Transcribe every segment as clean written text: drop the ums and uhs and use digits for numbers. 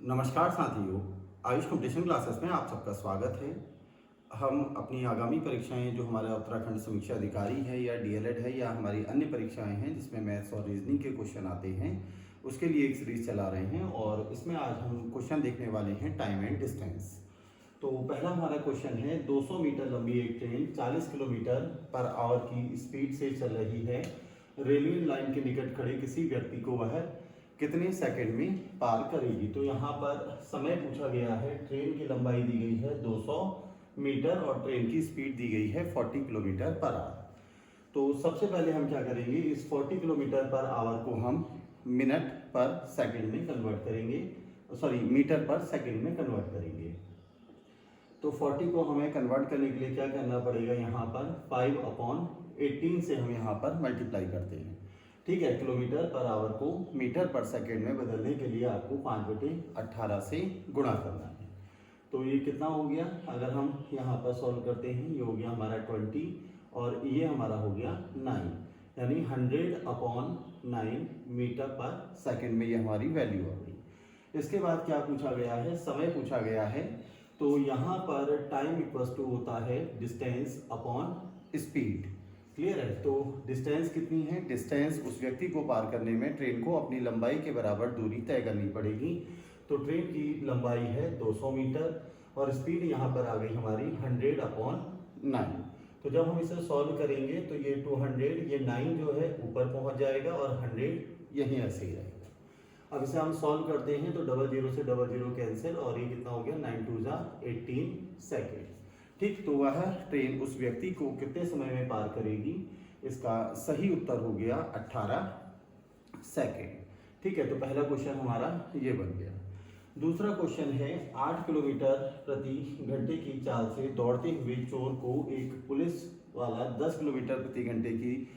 नमस्कार साथियों, Ayush competition classes में आप सबका स्वागत है। हम अपनी आगामी परीक्षाएं जो हमारा उत्तराखंड समीक्षा अधिकारी है या डीएलएड है या हमारी अन्य परीक्षाएं हैं जिसमें मैथ्स और रीजनिंग के क्वेश्चन आते हैं, उसके लिए एक सीरीज चला रहे हैं और इसमें आज हम क्वेश्चन देखने वाले हैं टाइम एंड डिस्टेंस। तो पहला हमारा क्वेश्चन है, 200 मीटर लंबी एक ट्रेन 40 किलोमीटर पर आवर की स्पीड से चल रही है। रेलवे लाइन के निकट खड़े किसी व्यक्ति को वह कितने सेकंड में पार करेगी। तो यहाँ पर समय पूछा गया है, ट्रेन की लंबाई दी गई है 200 मीटर और ट्रेन की स्पीड दी गई है 40 किलोमीटर पर आवर। तो सबसे पहले हम क्या करेंगे, इस 40 किलोमीटर पर आवर को हम मिनट पर सेकंड में कन्वर्ट करेंगे, मीटर पर सेकंड में कन्वर्ट करेंगे। तो 40 को हमें कन्वर्ट करने के लिए क्या करना पड़ेगा, यहाँ पर 5/18 से हम यहाँ पर मल्टीप्लाई करते हैं। ठीक है, किलोमीटर पर आवर को मीटर पर सेकंड में बदलने के लिए आपको 5/18 से गुणा करना है। तो ये कितना हो गया, अगर हम यहाँ पर सॉल्व करते हैं, ये हो गया हमारा 20 और ये हमारा हो गया 9, यानी 100/9 मीटर पर सेकंड में ये हमारी वैल्यू आ गई। इसके बाद क्या पूछा गया है, समय पूछा गया है। तो यहाँ पर टाइम इक्वल्स टू होता है डिस्टेंस अपॉन स्पीड। क्लियर है। तो डिस्टेंस कितनी है, डिस्टेंस उस व्यक्ति को पार करने में ट्रेन को अपनी लंबाई के बराबर दूरी तय करनी पड़ेगी। तो ट्रेन की लंबाई है 200 मीटर और स्पीड यहाँ पर आ गई हमारी 100/9। तो जब हम इसे सॉल्व करेंगे तो ये 200, ये 9 जो है ऊपर पहुँच जाएगा और 100 यहीं ऐसे ही रहेगा। अब इसे हम सॉल्व करते हैं तो 00 से 00 कैंसिल और ये कितना हो गया, 9 2 जा 18 सेकेंड। ठीक, तो वह ट्रेन उस व्यक्ति को कितने समय में पार करेगी, इसका सही उत्तर हो गया 18 सेकेंड। ठीक है, तो पहला क्वेश्चन हमारा ये बन गया। दूसरा क्वेश्चन है, 8 किलोमीटर प्रति घंटे की चाल से दौड़ते हुए चोर को एक पुलिस वाला 10 किलोमीटर प्रति घंटे की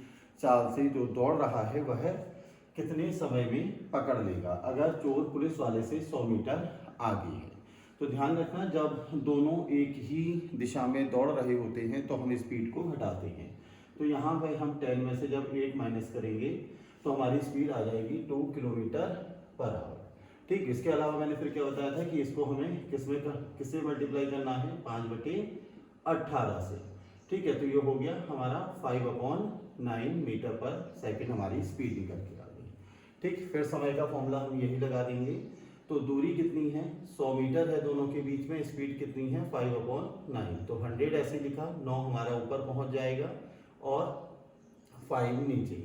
चाल से जो दौड़ रहा है वह कितने समय में पकड़ लेगा, अगर चोर पुलिस वाले से 100 मीटर आगे है। तो ध्यान रखना, जब दोनों एक ही दिशा में दौड़ रहे होते हैं तो हम स्पीड को घटाते हैं। तो यहाँ पे हम 10 में से जब 8 माइनस करेंगे तो हमारी स्पीड आ जाएगी 2 किलोमीटर पर आवर। ठीक, इसके अलावा मैंने फिर क्या बताया था कि इसको हमें किससे मल्टीप्लाई करना है, 5/18 से। ठीक है, तो ये हो गया हमारा 5/9 मीटर पर सेकेंड हमारी स्पीड निकल के आ गई। ठीक, फिर समय का फॉर्मूला हम यही लगा देंगे। तो दूरी कितनी है, 100 मीटर है दोनों के बीच में, स्पीड कितनी है 5/9। तो 100 ऐसे लिखा, 9 हमारा ऊपर पहुंच जाएगा और 5 नीचे।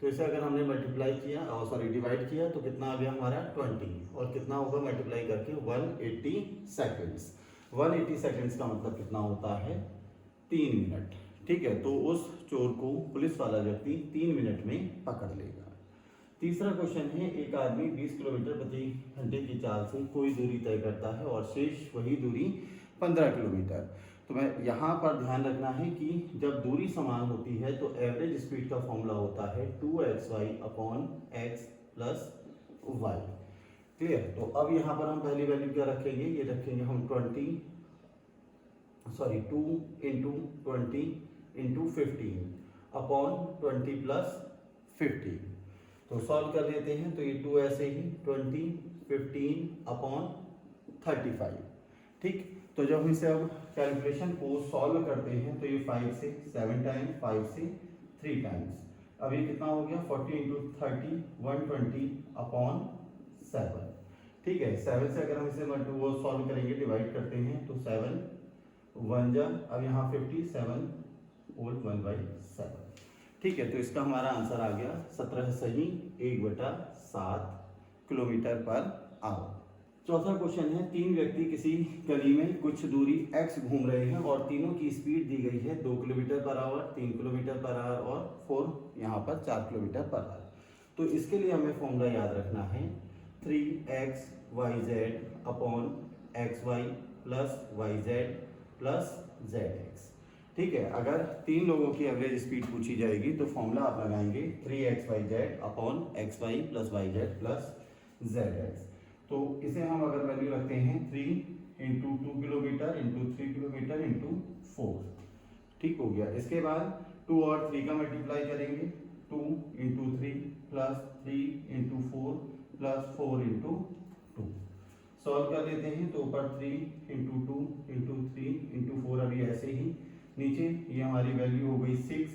तो इसे अगर हमने मल्टीप्लाई किया और डिवाइड किया तो कितना आ गया हमारा 20 और कितना होगा मल्टीप्लाई करके 180 सेकेंड्स। 180 सेकेंड्स का मतलब कितना होता है, 3 मिनट। ठीक है, तो उस चोर को पुलिस वाला व्यक्ति 3 मिनट में पकड़ लेगा। तीसरा क्वेश्चन है, एक आदमी 20 किलोमीटर प्रति घंटे की चाल से कोई दूरी तय करता है और शेष वही दूरी 15 किलोमीटर। तो मैं यहाँ पर ध्यान रखना है कि जब दूरी समान होती है तो एवरेज स्पीड का फॉर्मूला होता है 2xy/x + y। क्लियर। तो अब यहाँ पर हम पहली वैल्यू क्या रखेंगे, ये रखेंगे हम 2 × 20 × 15/20 + 15। तो सॉल्व कर लेते हैं, तो ये 2 ऐसे ही 20 15/35। ठीक, तो जब इसे अब कैलकुलेशन को सॉल्व करते हैं तो ये 5 से 7 टाइम्स, 5 से 3 टाइम्स। अब ये कितना हो गया, 40 × 30 120/7। ठीक है, 7 से अगर हम इसे वो सॉल्व करेंगे, डिवाइड करते हैं तो 7 1 जा, अब यहाँ 57 होल 1/7। ठीक है, तो इसका हमारा आंसर आ गया 17 सही 1/7 किलोमीटर पर आवर। चौथा क्वेश्चन है, 3 व्यक्ति किसी गली में कुछ दूरी x घूम रहे हैं और तीनों की स्पीड दी गई है 2 kilometre per hour, 3 kilometre per hour और यहाँ पर 4 किलोमीटर पर आवर। तो इसके लिए हमें फॉर्मूला याद रखना है, 3xyz/xy + yz + zx। ठीक है, अगर 3 लोगों की एवरेज स्पीड पूछी जाएगी तो फॉर्मूला आप लगाएंगे 3xyz/xy + yz + zx। तो इसे हम अगर वैल्यू रखते हैं 3 × 2 किलोमीटर × 3 किलोमीटर × 4। ठीक हो गया। इसके बाद 2 और 3 का मल्टीप्लाई करेंगे, 2 × 3 + 3 × 4 + 4 × 2। सॉल्व कर लेते हैं। तो ऊपर 3 इंटू 2 इंटू 3 इंटू 4, अभी ऐसे ही नीचे ये हमारी वैल्यू हो गई 6,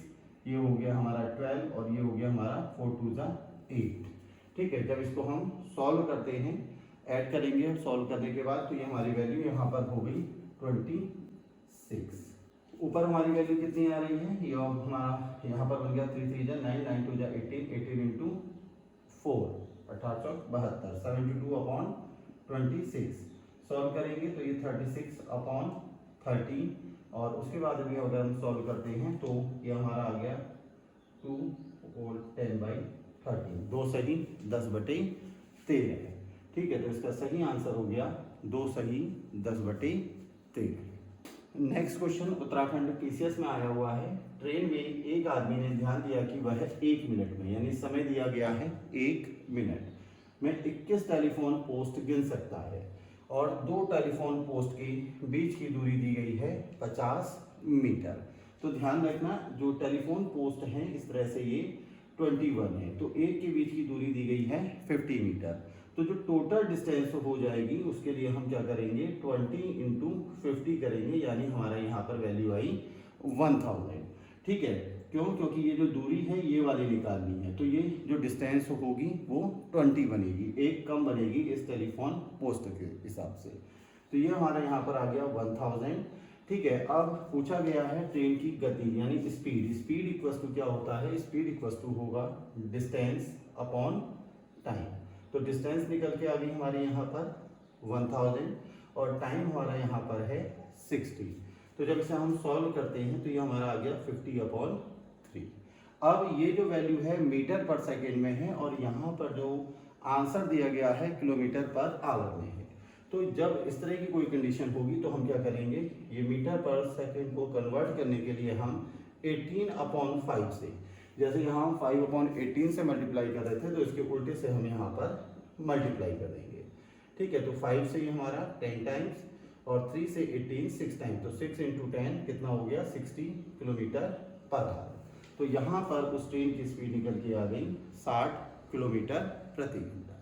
ये हो गया हमारा 12 और ये हो गया हमारा 4 2 जा 8। ठीक है, जब इसको हम सॉल्व करते हैं, ऐड करेंगे सॉल्व करने के बाद, तो ये हमारी वैल्यू यहाँ पर हो गई 26। ऊपर हमारी वैल्यू कितनी आ रही है, ये हमारा यहाँ पर बन गया 3 3 जा 9 9 2 जा 18 18 इंटू 4 1872 72 अपॉन 26। सॉल्व करेंगे तो ये 36 अपॉन 30, और उसके बाद अभी अगर हम सॉल्व करते हैं तो ये हमारा आ गया 2 और 10/13, 2 सही 10/13 है। ठीक है, तो इसका सही आंसर हो गया 2 सही 10/13। नेक्स्ट क्वेश्चन उत्तराखंड पीसीएस में आया हुआ है। ट्रेन में एक आदमी ने ध्यान दिया कि वह 1 मिनट में, यानी समय दिया गया है 1 मिनट में 21 टेलीफोन पोस्ट गिन सकता है, और 2 टेलीफोन पोस्ट के बीच की दूरी दी गई है 50 मीटर। तो ध्यान रखना, जो टेलीफोन पोस्ट हैं इस तरह से ये 21 है, तो एक के बीच की दूरी दी गई है 50 मीटर। तो जो टोटल डिस्टेंस हो जाएगी उसके लिए हम क्या करेंगे, 20 इंटू 50 करेंगे, यानी हमारा यहाँ पर वैल्यू आई 1000। ठीक है, क्यों, क्योंकि ये जो दूरी है ये वाली निकालनी है, तो ये जो डिस्टेंस होगी वो 20 बनेगी, एक कम बनेगी इस टेलीफोन पोस्ट के हिसाब से। तो ये हमारा यहाँ पर आ गया 1000। ठीक है, अब पूछा गया है ट्रेन की गति यानी स्पीड। स्पीड इक्वल टू क्या होता है, स्पीड इक्वल टू होगा डिस्टेंस अपॉन टाइम। तो डिस्टेंस निकल के आ गई हमारे यहाँ पर 1000, और टाइम हमारा यहाँ पर है 60। तो जब इसे हम सॉल्व करते हैं तो ये हमारा आ गया 50/3। अब ये जो वैल्यू है मीटर पर सेकेंड में है, और यहाँ पर जो आंसर दिया गया है किलोमीटर पर आवर में है। तो जब इस तरह की कोई कंडीशन होगी तो हम क्या करेंगे, ये मीटर पर सेकेंड को कन्वर्ट करने के लिए हम 18/5 से, जैसे यहाँ हम 5/18 से मल्टीप्लाई कर रहे थे, तो इसके उल्टे से हम यहाँ पर मल्टीप्लाई कर देंगे। ठीक है, तो 5 से ये हमारा 10 टाइम्स, और 3 से 18 6 टाइम्स, तो 6 इंटू 10 कितना हो गया 60 किलोमीटर पर आवर। तो यहाँ पर उस ट्रेन की स्पीड निकल के आ गई 60 किलोमीटर प्रति घंटा।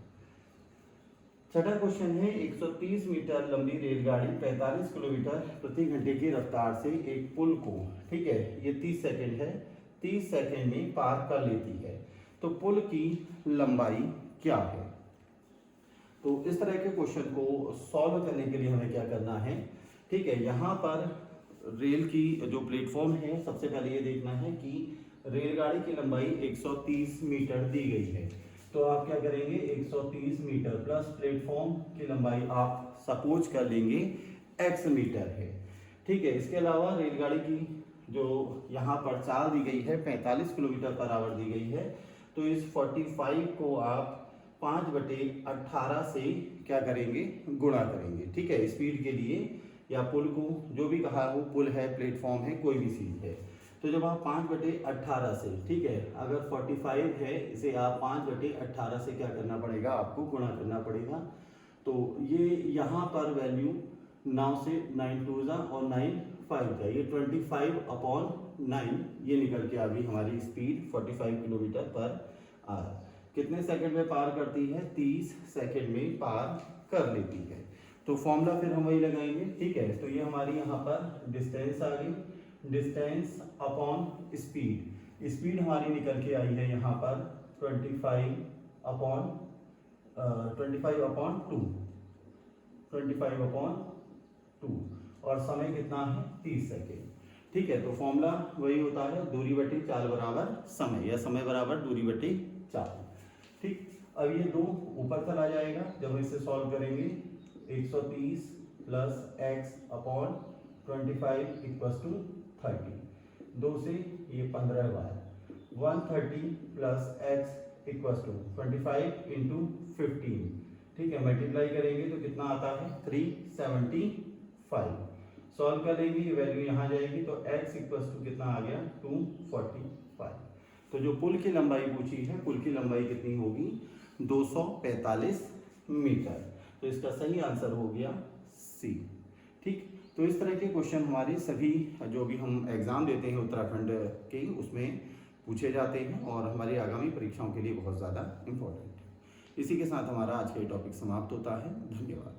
छठा क्वेश्चन है, 130 मीटर लंबी रेलगाड़ी 45 किलोमीटर प्रति घंटे की रफ्तार से एक पुल को, ठीक है, ये 30 सेकेंड है, 30 सेकेंड में पार कर लेती है, तो पुल की लंबाई क्या है। तो इस तरह के क्वेश्चन को सॉल्व करने के लिए हमें क्या करना है, ठीक है, यहाँ पर रेल की जो प्लेटफॉर्म है, सबसे पहले ये देखना है कि रेलगाड़ी की लंबाई 130 मीटर दी गई है। तो आप क्या करेंगे, 130 मीटर प्लस प्लेटफॉर्म की लंबाई आप सपोज कर लेंगे x मीटर है। ठीक है, इसके अलावा रेलगाड़ी की जो यहाँ पर चाल दी गई है 45 किलोमीटर पर आवर दी गई है, तो इस 45 को आप 5/18 से क्या करेंगे, गुणा करेंगे। ठीक है, स्पीड के लिए या पुल को जो भी कहा हो, पुल है, प्लेटफॉर्म है, कोई भी चीज़ है, तो जब आप 5/18 से, ठीक है, अगर 45 है इसे आप 5/18 से क्या करना पड़ेगा, आपको गुणा करना पड़ेगा। तो ये यहाँ पर वैल्यू 9 से 9 2 जा और 9 5 का, ये 25/9 ये निकल के आ गई हमारी स्पीड 45 किलोमीटर पर आवर। कितने सेकंड में पार करती है, 30 सेकंड में पार कर लेती है। तो फॉर्मूला फिर हम वही लगाएंगे। ठीक है, तो ये हमारी यहाँ पर डिस्टेंस आ गई, डिस्टेंस अपॉन स्पीड। स्पीड हमारी निकल के आई है यहाँ पर 25/2 और समय कितना है 30 सेकेंड। ठीक है, तो फॉर्मूला वही होता है, दूरी बटे चाल बराबर समय, या समय बराबर दूरी बटे चाल। ठीक, अब ये 2 ऊपर चला जाएगा जब हम इसे सॉल्व करेंगे। 130 प्लस x/25 इक्वल्स टू 30, 2 से ये 15 बार, 130 plus x equals to 25 into 15। ठीक है, मल्टीप्लाई करेंगे तो कितना आता है 375। सॉल्व करेंगे, ये वैल्यू यहाँ जाएगी, तो x इक्वल्स टू कितना आ गया 245। तो जो पुल की लंबाई पूछी है, पुल की लंबाई कितनी होगी 245 मीटर। तो इसका सही आंसर हो गया सी। ठीक, तो इस तरह के क्वेश्चन हमारे सभी जो भी हम एग्ज़ाम देते हैं उत्तराखंड के, उसमें पूछे जाते हैं और हमारी आगामी परीक्षाओं के लिए बहुत ज़्यादा इम्पोर्टेंट है। इसी के साथ हमारा आज का टॉपिक समाप्त होता है। धन्यवाद।